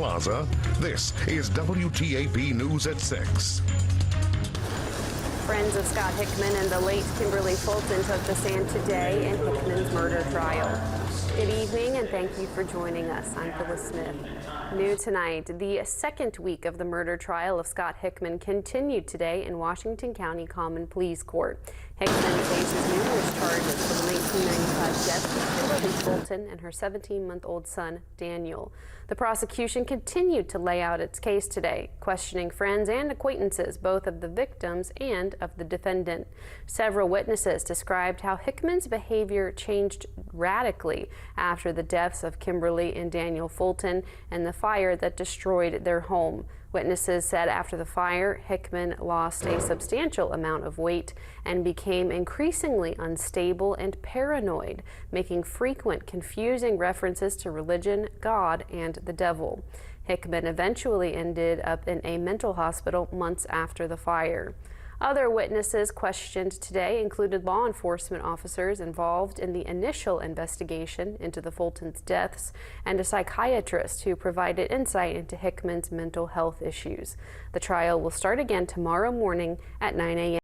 Plaza. This is WTAP News at 6. Friends of Scott Hickman and the late Kimberly Fulton took the stand today in Hickman's murder trial. Good evening and thank you for joining us. I'm Phyllis Smith. New tonight, the second week of the murder trial of Scott Hickman continued today in Washington County Common Pleas Court. Hickman faces numerous charges for the 1995 death of Kimberly Fulton and her 17-month-old son, Daniel. The prosecution continued to lay out its case today, questioning friends and acquaintances, both of the victims and of the defendant. Several witnesses described how Hickman's behavior changed radically after the deaths of Kimberly and Daniel Fulton and the fire that destroyed their home. Witnesses said after the fire, Hickman lost a substantial amount of weight and became increasingly unstable and paranoid, making frequent confusing references to religion, God, and the devil. Hickman eventually ended up in a mental hospital months after the fire. Other witnesses questioned today included law enforcement officers involved in the initial investigation into the Fultons' deaths and a psychiatrist who provided insight into Hickman's mental health issues. The trial will start again tomorrow morning at 9 a.m.